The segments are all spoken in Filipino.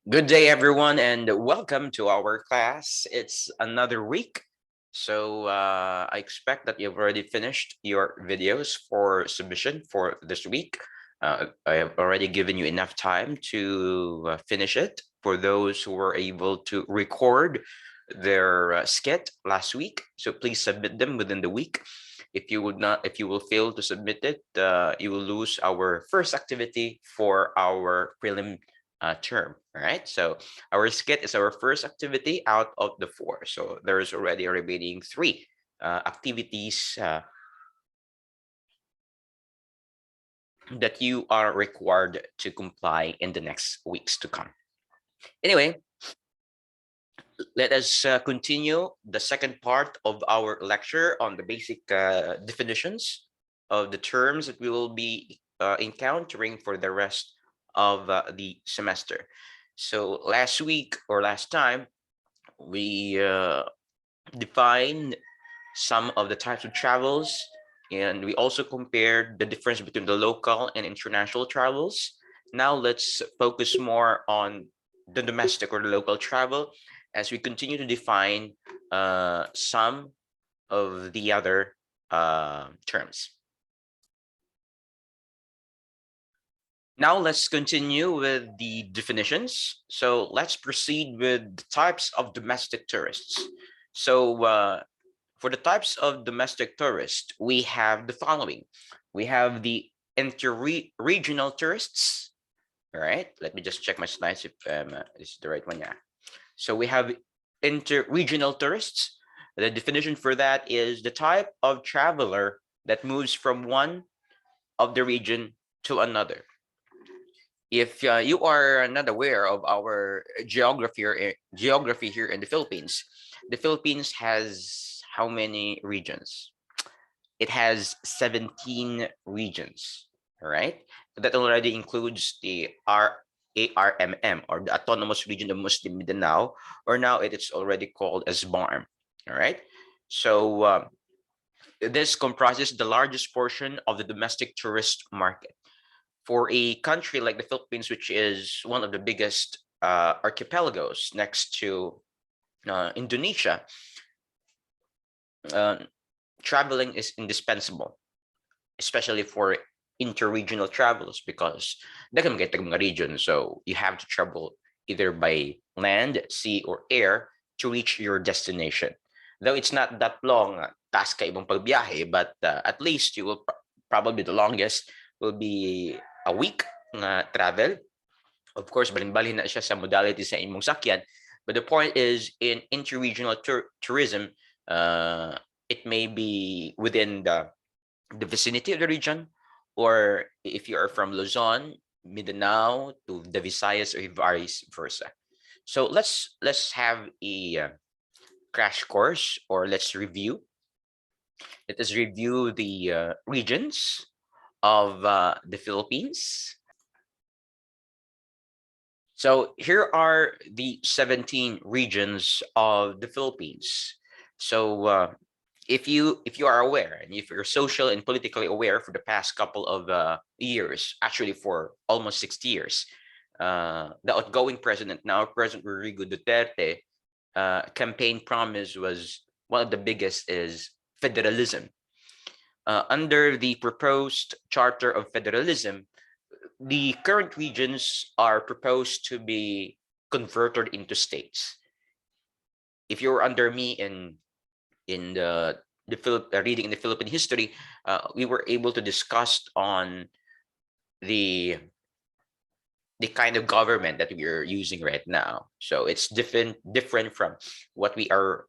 Good day, everyone, and welcome to our class. It's another week, so I expect that you've already finished your videos for submission for this week. I have already given you enough time to finish it. For those who were able to record their skit last week, so please submit them within the week. If you will fail to submit it, you will lose our first activity for our prelim term. All right, so our skit is our first activity out of the 4. So there's already a remaining 3 activities that you are required to comply in the next weeks to come. Anyway, let us continue the second part of our lecture on the basic definitions of the terms that we will be encountering for the rest of the semester. So last week or last time, we defined some of the types of travels, and we also compared the difference between the local and international travels. Now let's focus more on the domestic or the local travel as we continue to define some of the other terms. Now let's continue with the definitions. So let's proceed with the types of domestic tourists. So for the types of domestic tourists, we have the following. We have the inter-regional tourists. All right, let me just check my slides if this is the right one. Yeah. So we have inter-regional tourists. The definition for that is the type of traveler that moves from one of the region to another. If you are not aware of our geography here in the Philippines has how many regions? It has 17 regions, all right? That already includes the ARMM, or the Autonomous Region of Muslim Mindanao, or now it is already called as BARM, all right? So this comprises the largest portion of the domestic tourist market. For a country like the Philippines, which is one of the biggest archipelagos next to Indonesia, traveling is indispensable, especially for interregional travels, because daghang mga region, so you have to travel either by land, sea, or air to reach your destination. Though it's not that long, task ka ibang pagbiyahe, but at least you will probably the longest will be a week travel. Of course, balin-balin na siya sa modality sa imong sakyan. But the point is, in interregional tourism, it may be within the vicinity of the region, or if you are from Luzon, Mindanao to the Visayas, or vice versa. So let's have a crash course, or let's review. Let us review the regions of the Philippines. So here are the 17 regions of the Philippines. So if you are aware, and if you're social and politically aware for the past couple of years, actually for almost 60 years, the outgoing president, now President Rodrigo Duterte, campaign promise was one of the biggest is federalism. Under the proposed Charter of Federalism, the current regions are proposed to be converted into states. If you're under me in the reading in the Philippine history, we were able to discuss on the kind of government that we are using right now. So it's different from what we are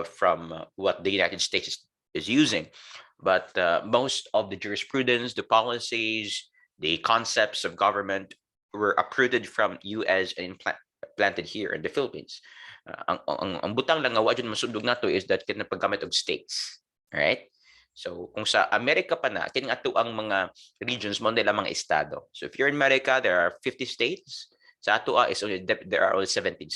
from what the United States is using. But most of the jurisprudence, the policies, the concepts of government were uprooted from US and planted here in the Philippines. Ang butang lang nga wa jud masudog nato is that kin paggamit of states, right? So kung sa Amerika pa na, kin ato ang mga regions mo nila mga estado. So if you're in America, there are 50 states. Sa ato is only there are only 17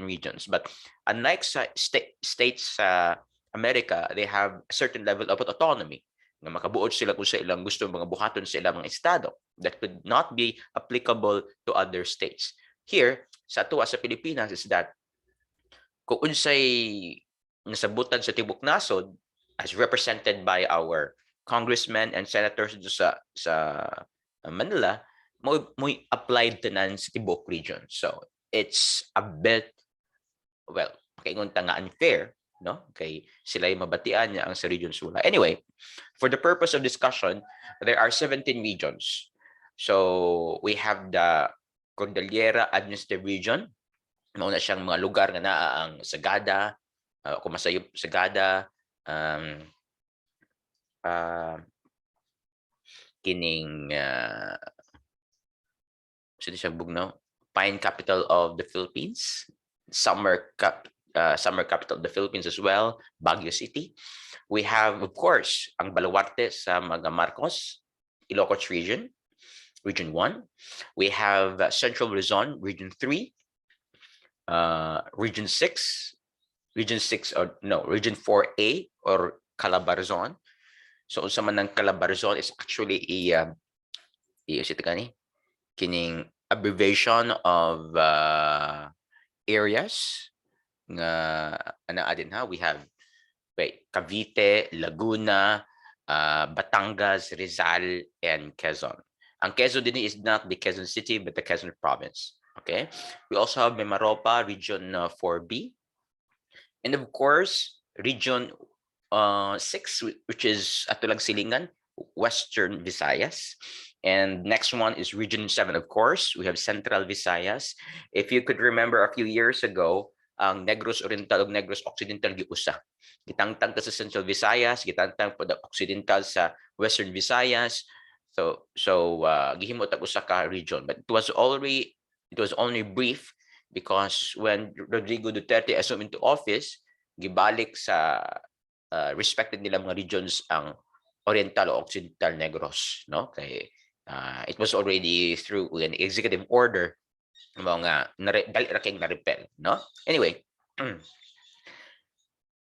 regions. But unlike sa states sa America, they have a certain level of autonomy. Nga makabuod sila kung sa ilang gusto mga buhaton sa ilang mga estado that could not be applicable to other states. Here, sa tuwa sa Pilipinas is that kung unsay nasabutan sa tibok nasod as represented by our congressmen and senators sa Manila, mo applied tanan sa tibok region. So it's a bit, well, pakaingon ta nga unfair, no? Kay sila yung mabatian niya ang sa region Sula. Anyway, for the purpose of discussion, there are 17 regions. So we have the Cordillera Administrative Region. Mauna siyang mga lugar nga naa ang Sagada, Kumasayop, Sagada, kining sino siya bugnaw? Pine capital of the Philippines, summer capital of the Philippines as well, Baguio City. We have, of course, ang Baluarte sa mga Marcos, Ilocos region, Region 1. We have Central Luzon, Region 3, Region 6, Region 6 or no, Region 4A or Calabarzon. So unsa man ng Calabarzon is actually kining abbreviation of areas nga ana din ha. We have Cavite, Laguna, Batangas, Rizal, and Quezon. Ang Quezon din is not the Quezon City but the Quezon Province. Okay. We also have Mimaropa, Region 4B. And of course, Region 6, which is Atulag Silingan, Western Visayas. And next one is Region 7, of course. We have Central Visayas. If you could remember a few years ago, ang Negros Oriental ug Negros Occidental giusa. Gitangtang ta sa Central Visayas, gitangtang po the Occidental sa Western Visayas. So gihimo tag usa ka region, but it was only brief because when Rodrigo Duterte assumed into office, gibalik sa respected nila mga regions ang Oriental o Occidental Negros, no? Kay it was already through an executive order mga dali ra kay na-repel, no? Anyway,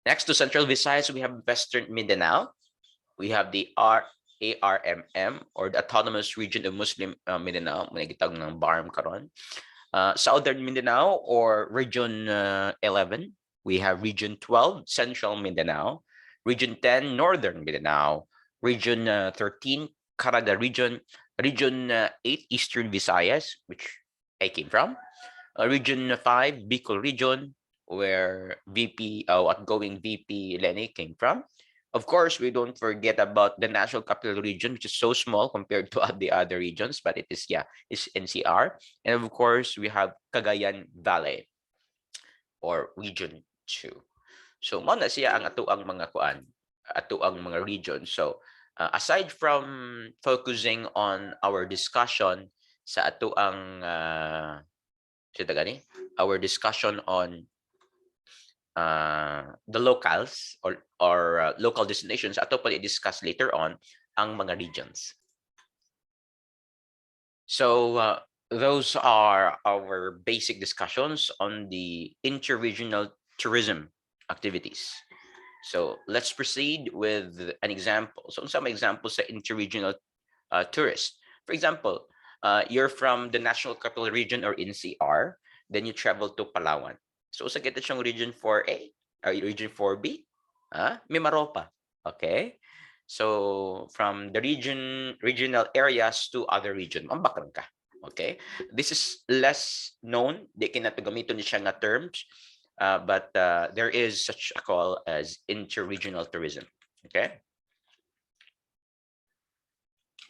next to Central Visayas, we have Western Mindanao. We have the ARMM or the Autonomous Region of Muslim Mindanao, manigitag ng BARM karon. Southern Mindanao or Region 11, we have Region 12, Central Mindanao, Region 10, Northern Mindanao, Region 13, Caraga Region, Region 8, Eastern Visayas, which I came from, Region 5, Bicol Region, where outgoing VP Lenny came from. Of course, we don't forget about the National Capital Region, which is so small compared to the other regions, but it's NCR. And of course, we have Cagayan Valley or Region 2. So, mo na siya ang atuang mga regions. So, aside from focusing on our discussion sa atuang our discussion on the locals or local destinations, ato pa i-discuss later on ang mga regions. So those are our basic discussions on the interregional tourism activities. So let's proceed with an example. So some examples sa interregional tourist. For example, you're from the National Capital Region or NCR, then you travel to Palawan. So sa kita siyang Region 4A or Region 4B, Mimaropa. Okay? So from the regional areas to other region, mambakran ka. Okay? This is less known. Di kinatagamiton ni siya nga terms, but there is such a call as interregional tourism. Okay?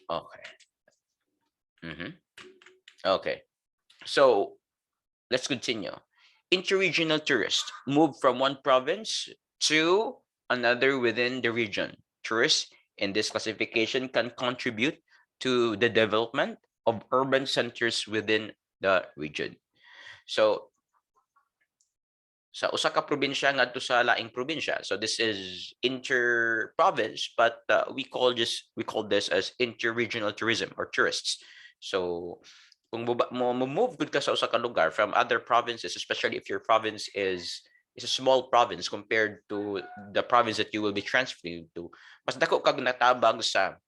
Okay. Okay. So let's continue. Interregional tourists move from one province to another within the region. Tourists in this classification can contribute to the development of urban centers within the region. So sa usa ka probinsya ngadto sa laing probinsya. So this is inter-province, but we call this as interregional tourism or tourists. So kung mo move gud ka sa usa ka lugar from other provinces, especially if your province is a small province compared to the province that you will be transferring to, mas dako kag natabang sa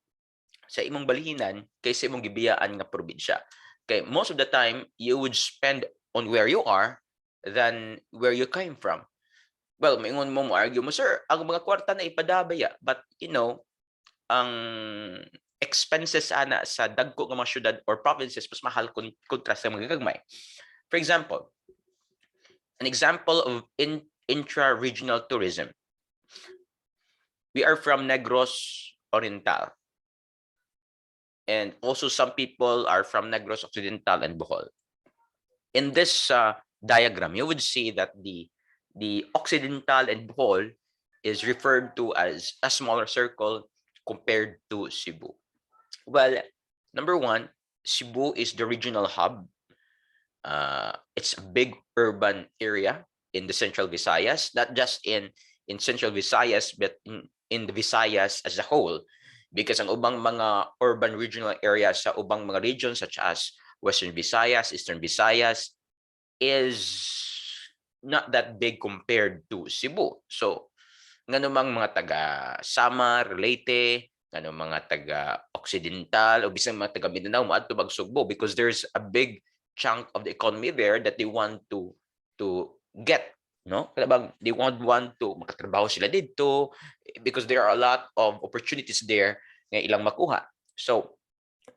imong balihinan kaysa imong gibiyaan nga probinsya. Okay, most of the time you would spend on where you are than where you came from. Well, maingon mo argue mo, sir, ang mga kwarta na ipadabaya, but ang expenses ana sa dagko nga mga syudad or provinces mas mahal kontra sa mga gagmay. For example, an example of intra-regional tourism. We are from Negros Oriental. And also some people are from Negros Occidental and Bohol. In this diagram, you would see that the Occidental and Bohol is referred to as a smaller circle compared to Cebu. Well, number one, Cebu is the regional hub. It's a big urban area in the Central Visayas, not just in Central Visayas, but in the Visayas as a whole. Because ang ubang mga urban regional areas sa ubang mga regions such as Western Visayas, Eastern Visayas is not that big compared to Cebu. So, nganumang mga taga Samar, Leyte, nganong mga taga Occidental, o bisang mga taga Mindanao, maadto bag Sugbo, because there's a big chunk of the economy there that they want to get, no? Kaya bang they want to makatrabaho sila dito because there are a lot of opportunities there nga ilang makuha. So,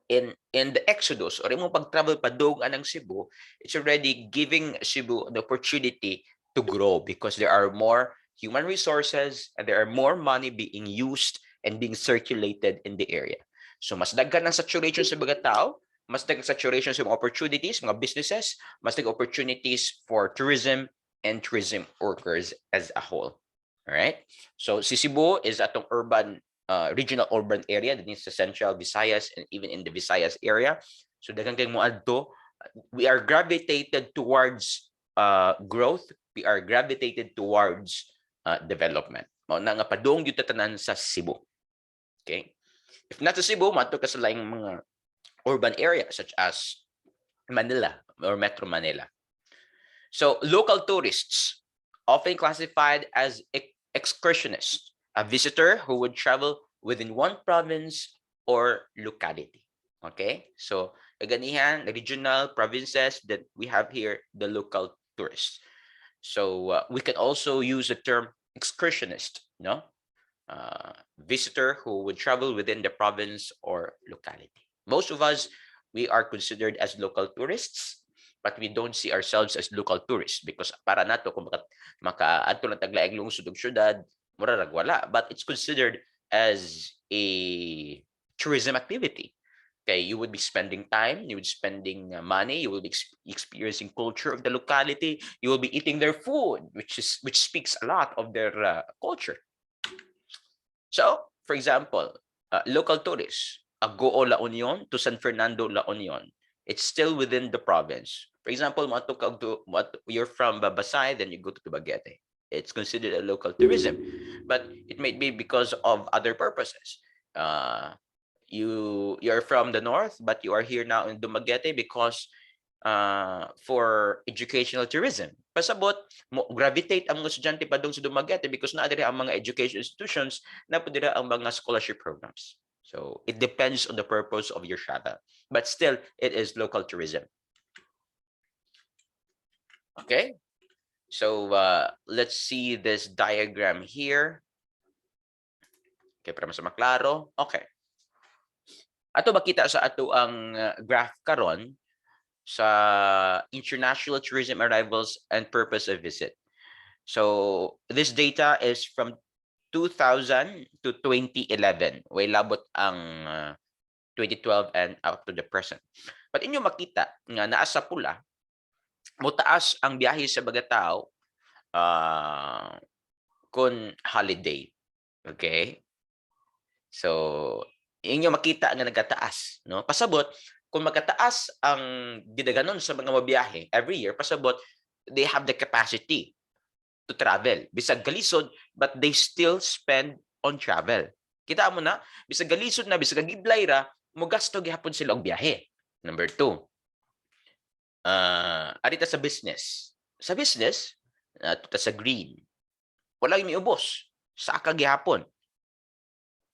in the exodus or imong pag-travel padung anang Cebu, it's already giving Cebu the opportunity to grow because there are more human resources and there are more money being used and being circulated in the area. So mas daghan ang saturation sa mga tao, mas daghan saturation sa mga opportunities, mga businesses, mas daghan opportunities for tourism and tourism workers as a whole. All right? So si Cebu is atong urban regional urban area that is the Central Visayas and even in the Visayas area. So daghang kay moadto, we are gravitated towards growth, we are gravitated towards development. Mao na nga padung gyud tanan sa Cebu. Okay? If not sa Cebu, maadto ka sa laing mga urban area such as Manila or Metro Manila. So local tourists, often classified as excursionists, a visitor who would travel within one province or locality. Okay, so ganihan, the regional provinces that we have here, the local tourists. So we can also use the term excursionist, no? Visitor who would travel within the province or locality. Most of us, we are considered as local tourists, but we don't see ourselves as local tourists because para nato kung maka-adto lang taglaing lungsod ug syudad, murarag wala, but it's considered as a tourism activity. Okay, you would be spending time, you would be spending money, you will be experiencing culture of the locality, you will be eating their food, which speaks a lot of their culture. So, for example, local tourists, Agoo La Union to San Fernando La Union, it's still within the province. For example, you're from Babasay, then you go to Dumaguete. It's considered a local tourism, but it may be because of other purposes. You're from the north, but you are here now in Dumaguete because for educational tourism. Pasabot, gravitate ang mga estudyante padung sa Dumaguete because na dira ang mga education institutions, na dira ang mga scholarship programs. So it depends on the purpose of your travel, but still it is local tourism. Okay, so let's see this diagram here. Okay, para mas maklaro. Okay. Ato makita sa ato ang graph karon sa international tourism arrivals and purpose of visit. So this data is from 2000 to 2011. Way labot ang 2012 and up to the present. But inyo makita nga naa sa pula, mutaas ang biyahe sa mga tao kun holiday. Okay? So inyo makita nga nagataas, no? Pasabot kung magkataas ang gidaganon sa mga mabiyahe every year, pasabot they have the capacity to travel. Bisag galisod, but they still spend on travel. Kita mo na, bisag galisod na, bisag giblay ra, mugasto gihapon sila og biyahe. Number 2. Arita sa business. Sa business, tuta sa green. Wala yung miubos. Sa gihapon.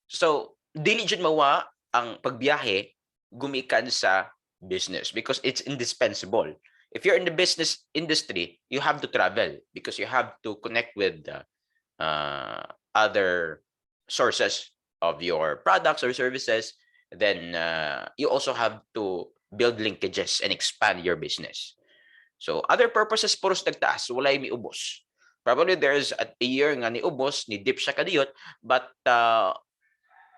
So, dili jud mawa ang pagbiyahe gumikan sa business because it's indispensable. If you're in the business industry, you have to travel because you have to connect with other sources of your products or services. Then you also have to build linkages and expand your business. So other purposes puros nagtaas, walay miubos. Probably there's a year nga ni ubos, ni dip siya kadiyot, but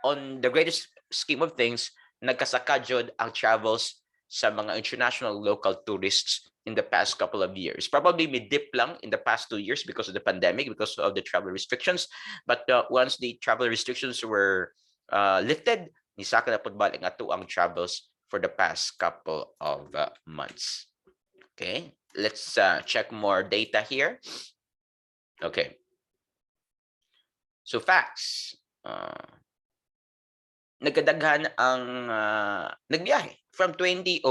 on the greatest scheme of things, nagkasakajod ang travels sa mga international local tourists in the past couple of years. Probably may dip lang in the past 2 years because of the pandemic, because of the travel restrictions. But once the travel restrictions were lifted, nisaka na po balik nga to ang travels for the past couple of months. Okay, let's check more data here. Okay. So facts. Nagkadaghan ang nagbiyahe from 2005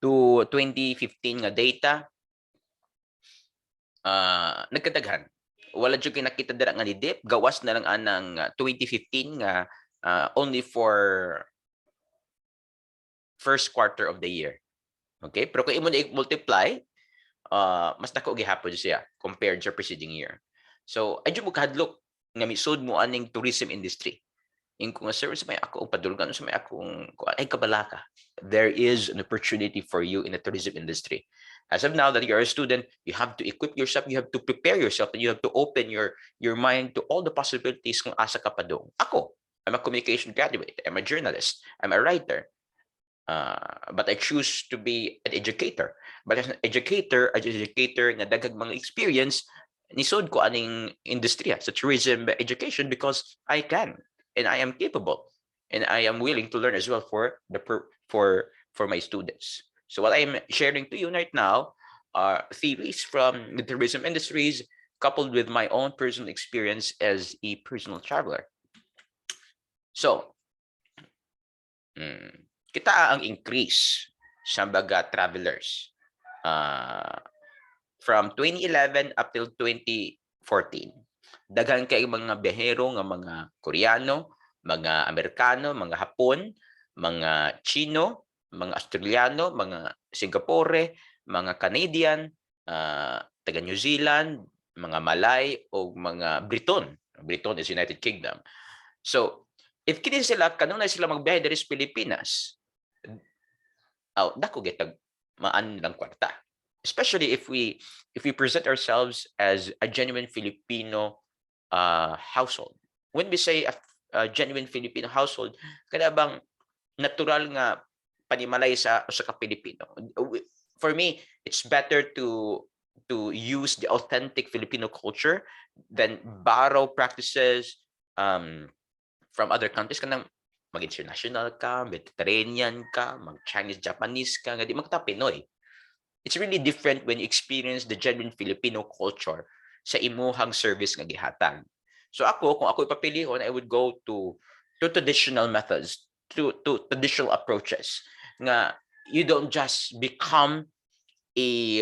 to 2015 nga data. Nagkadaghan. Wala jud kay nakita dira nga ni dip, gawas na lang anang 2015 nga only for first quarter of the year. Okay? Pero kung imo na multiply, mas dako gihapon siya compared sa preceding year. So, adyo mo kahadlok nga misud mo aning tourism industry. In kung sir sa may ako padulgan sa may akong ay kabalaka, there is an opportunity for you in the tourism industry. As of now that you're a student, you have to equip yourself, you have to prepare yourself, and you have to open your mind to all the possibilities kung asa ka pa doon. Ako, I'm a communication graduate, I'm a journalist, I'm a writer, but I choose to be an educator. But as an educator na daghang mga experience, nisod ko aning industriya sa tourism education because I can. And I am capable, and I am willing to learn as well for my students. So what I'm sharing to you right now are theories from the tourism industries, coupled with my own personal experience as a personal traveler. So, kita ang increase sa mga travelers from 2011 up till 2014. Daghan kay mga biyahero nga mga Koreano, mga Amerikano, mga Hapon, mga Chino, mga Australiano, mga Singapore, mga Canadian, taga New Zealand, mga Malay o mga Briton. Briton is United Kingdom. So, if kini sila kanunay sila magbiyahe diri sa Pilipinas, dako gitag maan lang kwarta. Especially if we present ourselves as a genuine Filipino household. When we say a genuine Filipino household, kada bang natural nga panimalay sa ka Pilipino. For me, it's better to use the authentic Filipino culture than borrow practices from other countries. Kanang mag-international ka, Mediterranean ka, mag-Chinese, Japanese ka, nga di magta Pinoy. It's really different when you experience the genuine Filipino culture sa imuhang service nga gihatag. So kung ako ipapilihon, I would go to traditional methods, to traditional approaches. Nga you don't just become a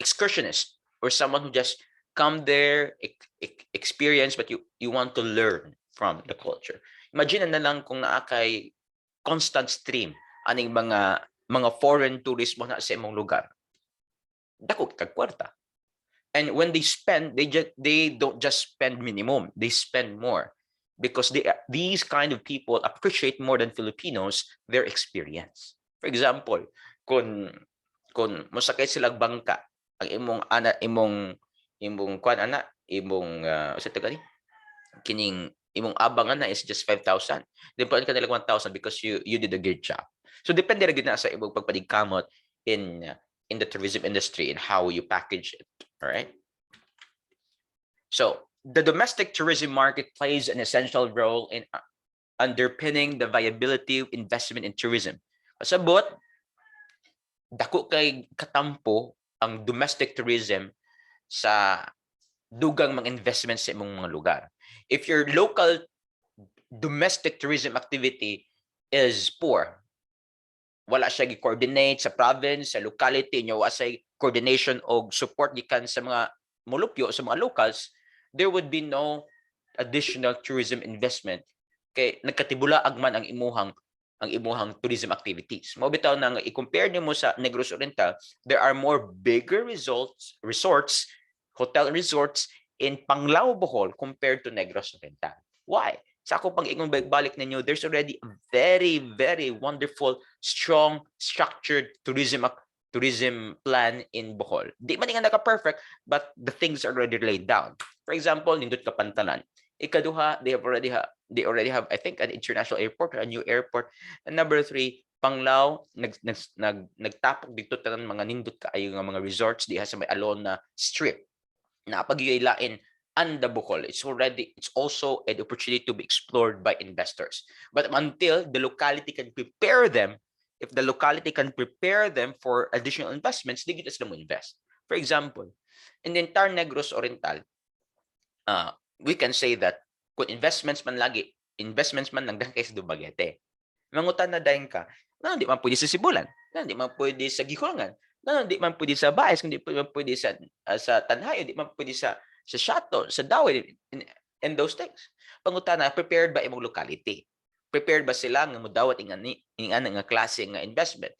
excursionist or someone who just come there, experience, but you want to learn from the culture. Imagine na lang kung naakay constant stream aning mga foreign tourists mo na sa imong lugar. Dako kag kwarta. And when they spend, they don't just spend minimum, they spend more because these kind of people appreciate more than Filipinos their experience. For example, kung mosakay sila bangka, ang imong sa tagani kining imong abang is just 5,000. Then pa ka nila 1,000 because you did a good job. So depende ra gid na sa imong pagpadigkamot in the tourism industry and how you package it. All right. So the domestic tourism market plays an essential role in underpinning the viability of investment in tourism. Kasabot, dako kay katampo ang domestic tourism sa dugang mga investments sa imong mga lugar. If your local domestic tourism activity is poor, wala siya gi-coordinate sa province, sa locality, nyo wasay coordination o support gikan sa mga mulupyo, sa mga locals, there would be no additional tourism investment kay nagkatibulaag man ang imuhang ang imuhang tourism activities. Mo bitaw na nga i-compare nimo sa Negros Oriental, there are more bigger resorts, hotel resorts in Panglao, Bohol compared to Negros Oriental. Why? Sa ako pang ingon balik ninyo, there's already a very, very wonderful, strong, structured tourism plan in Bohol. Di man nga naka-perfect, but the things are already laid down. For example, nindot ka Pantalan. Ikaduha, they already have, I think, an international airport or a new airport. And number 3, Panglao, nagtapok dito tanan mga nindot kaayo nga mga resorts diha sa may Alona Strip. Na pagiyaylain and the Bohol, it's also an opportunity to be explored by investors. But until the locality can prepare them, if the locality can prepare them for additional investments, di kita sila mo invest. For example, in the entire Negros Oriental, we can say that kung investments man lang dahil kay sa Dumaguete. Mangutan na dahil ka, na hindi man pwede sa Sibulan, na hindi man pwede sa Giholngan, na hindi man pwede sa Baez, hindi man pwede sa Tanhay, hindi man pwede sa Shato, sa Dawit, and those things. Pangutan na, prepared ba imong locality? Prepared ba sila nga modawat nga klase nga investment?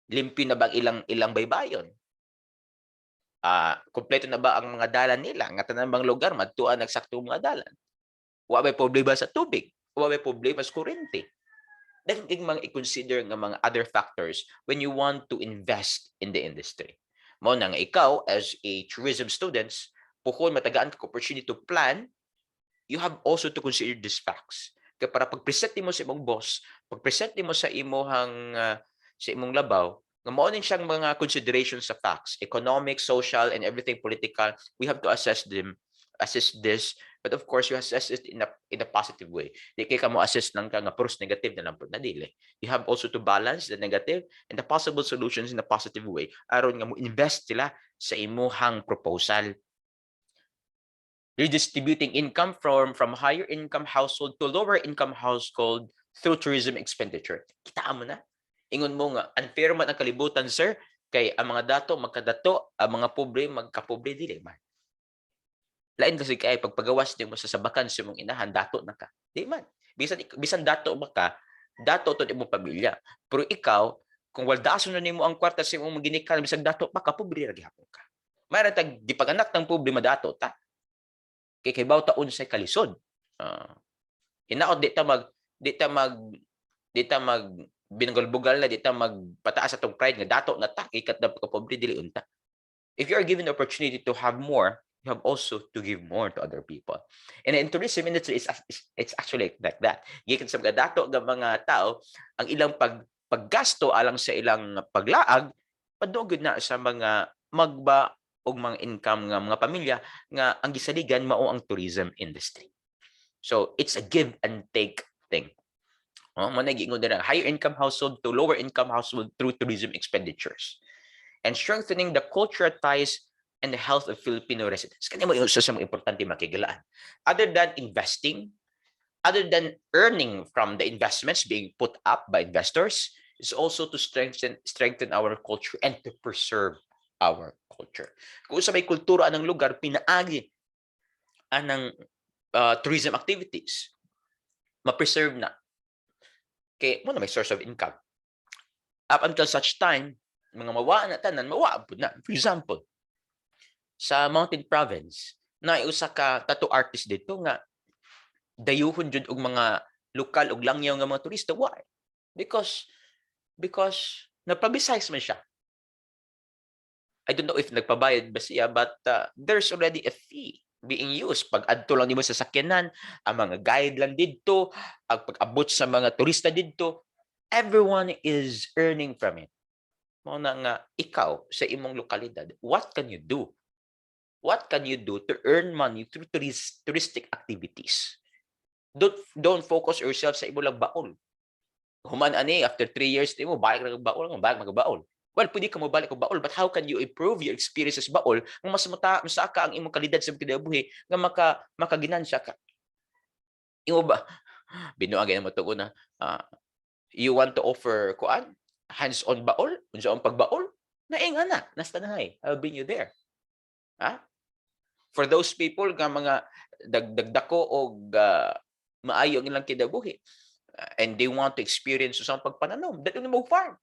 Limpyo na ba ilang baybayon? Kompleto na ba ang mga dalan nila? Nga tanan bang lugar madtuan nagsakto mga dalan? Wa may problema sa tubig? Wa may problema sa kuryente? Then mga i-consider nga mga other factors when you want to invest in the industry. Mao na nga ikaw as a tourism students, bukod matagaan ka opportunity to plan, you have also to consider these facts. Kaya para pag-present mo sa imong boss, pag-present mo sa imong labaw, nga mao din siyang mga considerations sa facts, economic, social, and everything political. We have to assess this, but of course you assess it in a positive way. Di kay ka mo assess lang ka nga puros negative na lang po na dili. You have also to balance the negative and the possible solutions in a positive way aron nga mo invest sila sa imuhang proposal. Redistributing income from higher income household to lower income household through tourism expenditure. Kitaan mo na. Ingon mo nga, unfair man ang kalibutan, sir, kay ang mga dato magkadato, ang mga pobre magkapobre dili man. Lain kasi kay pagpagawas nimo sa sabakan sa imong inahan, dato na ka. Di man. Bisan dato ba ka, dato to imong pamilya. Pero ikaw, kung waldason na nimo ang kwarta sa imong maginikan bisag dato pa ka, pobre ra gihapon ka. Mayroon tag di paganak ng pobre madato ta. Kay baw taon sa kalisod. Hinaot di ta mag binanggal-bugal na di ta magpataas atong pride nga dato na ta ikat na pobre dili unta. If you are given the opportunity to have more, you have also to give more to other people. And in tourism industry, it's actually like that. Gikan sa mga dato nga mga tao, ang ilang paggasto alang sa ilang paglaag, padugod na sa mga magba og mga income nga mga pamilya nga ang gisaligan mao ang tourism industry. So it's a give and take thing. Mo na giingon dira higher income household to lower income household through tourism expenditures and strengthening the cultural ties and the health of Filipino residents. Kanya mo isa sa mga importante makigalaan. Other than investing, other than earning from the investments being put up by investors, is also to strengthen our culture and to preserve our culture. Kung sa may kultura ng lugar, pinaagi anang tourism activities, ma-preserve na. Kaya mo na may source of income. Up until such time, mga mawaan na tanan, mawaan po na. For example, sa Mountain Province, na usa ka tattoo artist dito nga dayuhon jud og mga lokal og langyaw nga mga turista. Why? Because na-publicize man siya. I don't know if nagpabayad ba siya, but there's already a fee being used. Pag adto lang nimo sa sakyanan, ang mga guide lang dito, ang pag-abot sa mga turista dito, everyone is earning from it. Mao na nga ikaw sa imong lokalidad, what can you do? What can you do to earn money through touristic activities? Don't focus yourself sa imong lang baol. Human ani after 3 years nimo balik ra baol, balik magbaol. Well, pwede ka mo balik og baol, but how can you improve your experiences baol kung mas masaka ang imong kalidad sa kinabuhi nga makaginansya ka? Imo ba binuang mo to na you want to offer kuan hands-on baol, unsa ang pagbaol? Nainga na, nasta na I'll bring you there. For those people nga mga dagdako og maayo ang ilang kinabuhi, and they want to experience sa pagpananom, that mo farm.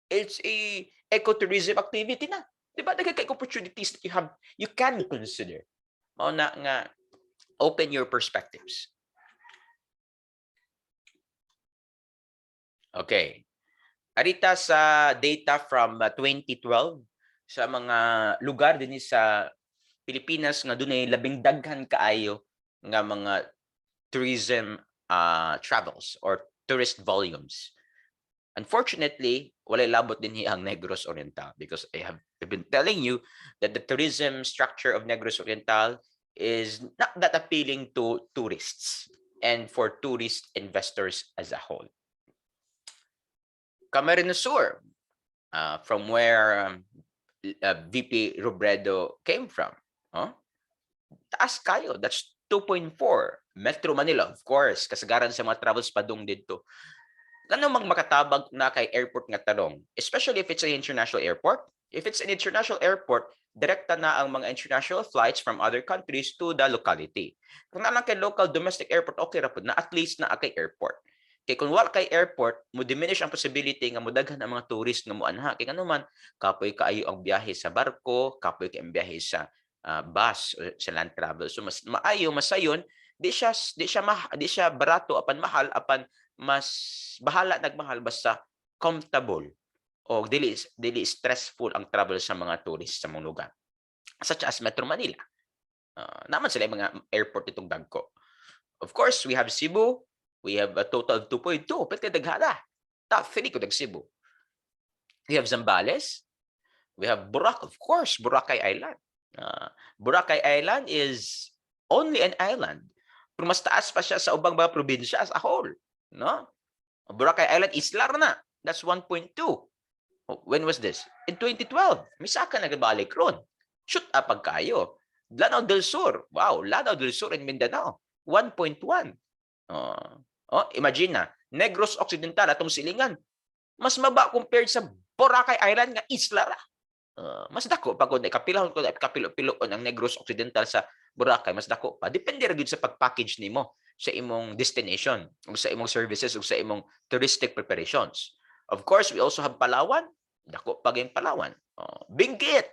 It's a ecotourism activity na. Di ba? Nagkaka opportunities that you can consider. Mao na nga, open your perspectives. Okay. Arita sa data from 2012 sa mga lugar din sa Pilipinas nga dunay labing daghan kaayo nga mga tourism travels or tourist volumes. Unfortunately, walay labot din ang Negros Oriental because I've been telling you that the tourism structure of Negros Oriental is not that appealing to tourists and for tourist investors as a whole. Camarines Sur, from where VP Robredo came from. Taas kayo, that's 2.4. Metro Manila, of course, kasagaran sa mga travels padung dito. Ano mang makatabag na kay airport nga tarong, especially if it's an international airport. If it's an international airport, direkta na ang mga international flights from other countries to the locality. Kung na lang kay local domestic airport, okay ra pud na at least na kay airport. Kay kung wala kay airport, mo diminish ang possibility nga mudaghan ang mga tourist nga moanha. Kay ano man, kapoy kaayo ang biyahe sa barko, kapoy kay ang biyahe sa bus o sa land travel. So mas maayo, masayon, di siya barato apan mahal apan mas bahala nagmahal basta comfortable o dili stressful ang travel sa mga tourist sa mga lugar. Such as Metro Manila. Naman sila mga airport itong dagko. Of course, we have Cebu. We have a total of 2.2. Pwede daghana. Top 3 ko dag Cebu. We have Zambales. We have Boracay, of course, Boracay Island. Boracay Island is only an island. Pero mas taas pa siya sa ubang mga probinsya as a whole. No? Boracay Island, isla na. That's 1.2. When was this? In 2012. May saka nagbalik ron. Shoot up kayo. Lanao del Sur. Wow, Lanao del Sur in Mindanao. 1.1. Imagine na. Negros Occidental, atong silingan. Mas maba compared sa Boracay Island nga isla ra. Mas dako pag kapilahon ko kapilo-piloon ang Negros Occidental sa Boracay, mas dako pa. Depende ra gyud sa pag-package nimo sa imong destination, o sa imong services, o sa imong touristic preparations. Of course, we also have Palawan. Dako pa gyud Palawan. Benguet.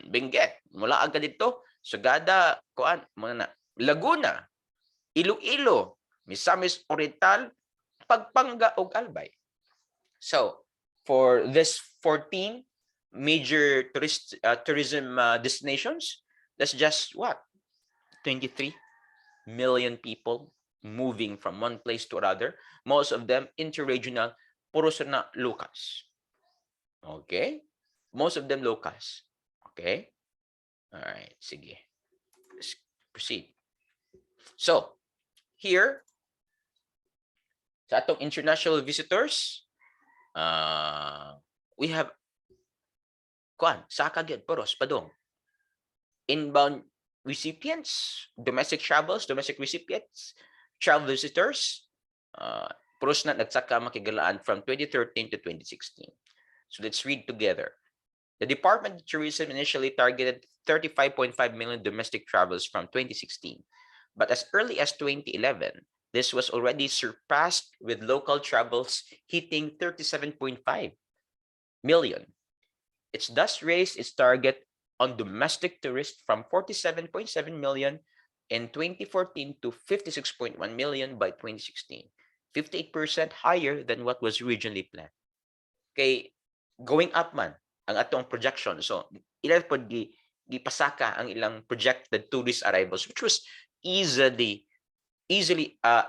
Benguet. Mula agad dito, Sagada, kuan, muna na. Laguna, Iloilo, Misamis Oriental, Pagpanga ug Albay. So, for this 14 major tourism destinations, that's just what? 23 million people moving from one place to another. Most of them interregional, puro na locals. Okay? Most of them locals. Okay? All right, sige. Let's proceed. So, here, sa atong international visitors, we have saka gyud poros padong. Inbound recipients, domestic travels, domestic recipients, travel visitors, poros na nagsaka makigalaan from 2013 to 2016. So let's read together. The Department of Tourism initially targeted 35.5 million domestic travels from 2016. But as early as 2011, this was already surpassed with local travels hitting 37.5 million. It's thus raised its target on domestic tourists from 47.7 million in 2014 to 56.1 million by 2016. 58% higher than what was originally planned. Okay, going up man ang atong projection. So, ilan po gipasaka ang ilang projected tourist arrivals, which was easily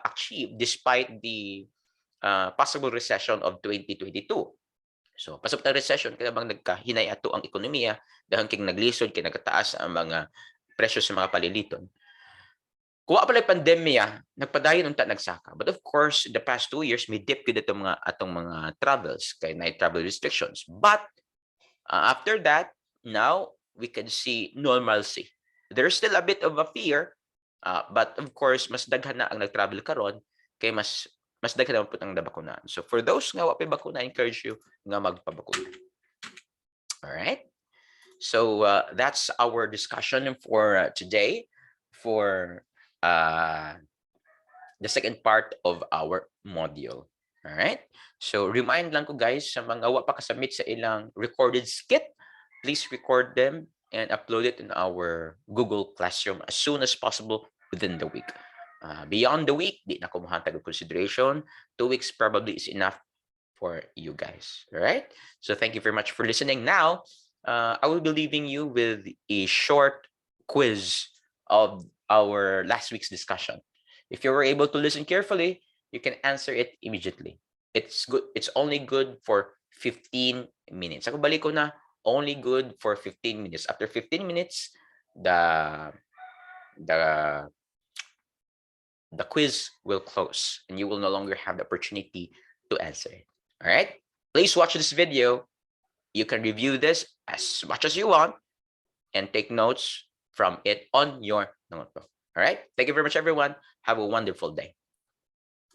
achieved despite the possible recession of 2022. So, pasok na recession, kaya bang nagkahinay ato ang ekonomiya dahil king naglisod, kaya nagkataas ang mga presyo sa mga paliliton. Kuha pala pandemya, nagpadayon unta nagsaka. But of course, in the past 2 years, may dip gid atong mga travels, kay night travel restrictions. But after that, now we can see normalcy. There's still a bit of a fear, but of course, mas daghan na ang nag-travel karon, kay mas daghan na po ang nabakunan. So for those nga wa pa bakuna, I encourage you nga magpabakuna. All right? So that's our discussion for today for the second part of our module. All right? So remind lang ko guys sa mga wa pa kasubmit sa ilang recorded skit, please record them and upload it in our Google Classroom as soon as possible within the week. Beyond the week, di na ko mahantag og consideration. 2 weeks probably is enough for you guys. All right? So thank you very much for listening. Now, I will be leaving you with a short quiz of our last week's discussion. If you were able to listen carefully, you can answer it immediately. It's good. It's only good for 15 minutes. Ako balik ko na, only good for 15 minutes. After 15 minutes, the quiz will close and you will no longer have the opportunity to answer it. All right? Please watch this video. You can review this as much as you want and take notes from it on your notebook. All right? Thank you very much, everyone. Have a wonderful day.